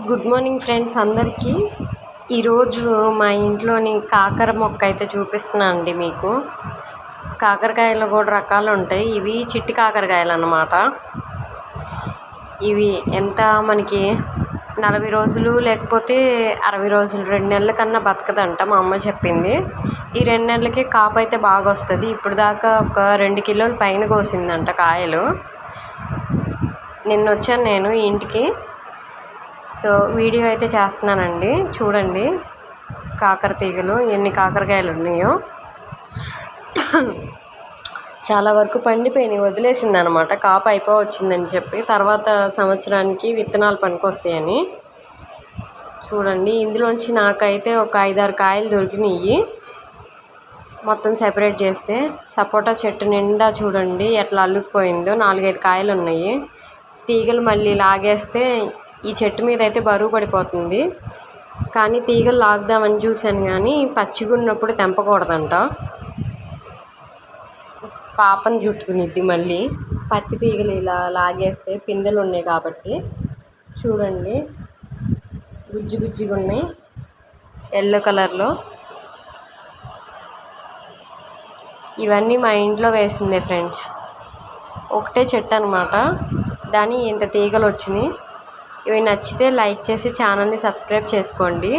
Good morning friends అందరికీ. ఈరోజు మా ఇంట్లోని కాకర మొక్క అయితే చూపిస్తున్నాను అండి మీకు. కాకరకాయలు కూడా రకాలు ఉంటాయి. ఇవి చిట్టి కాకరకాయలు అన్నమాట. ఇవి ఎంత మనకి 40 రోజులు లేకపోతే 60 రోజులు 2 నెలల కన్నా బతకదంట మా అమ్మ చెప్పింది. ఈ 2 నెలలకి కాపు అయితే బాగా వస్తుంది. ఇప్పుడు దాకా ఒక 2 కిలోల పైన కోసిందంట కాయలు. నిన్న వచ్చాను నేను ఇంటికి. సో వీడియో అయితే చేస్తున్నానండి, చూడండి కాకర తీగలు ఎన్ని కాకరకాయలు ఉన్నాయో. చాలా వరకు పండిపోయినాయి, వదిలేసింది అనమాట. కాపు అయిపోవచ్చిందని చెప్పి తర్వాత సంవత్సరానికి విత్తనాలు పనికొస్తాయని. చూడండి ఇందులోంచి నాకైతే ఒక 5-6 కాయలు దొరికినాయి మొత్తం సెపరేట్ చేస్తే. సపోటా చెట్టు నిండా చూడండి ఎట్లా అల్లుకుపోయిందో, 4-5 కాయలు ఉన్నాయి. తీగలు మళ్ళీ లాగేస్తే ఈ చెట్టు మీద అయితే బరువు పడిపోతుంది. కానీ తీగలు లాగుదామని చూశాను కానీ పచ్చిగా ఉన్నప్పుడు తెంపకూడదంట, పాపను చుట్టుకునిద్ది. మళ్ళీ పచ్చి తీగలు ఇలా లాగేస్తే పిందెలు ఉన్నాయి కాబట్టి. చూడండి బుజ్జి బుజ్జిగా ఉన్నాయి ఎల్లో కలర్లో. ఇవన్నీ మా ఇంట్లో వేసిందే ఫ్రెండ్స్. ఒకటే చెట్టు అనమాట, దాని ఇంత తీగలు వచ్చినాయి. ఇవి నచ్చితే లైక్ చేసి ఛానల్ని సబ్స్క్రైబ్ చేసుకోండి.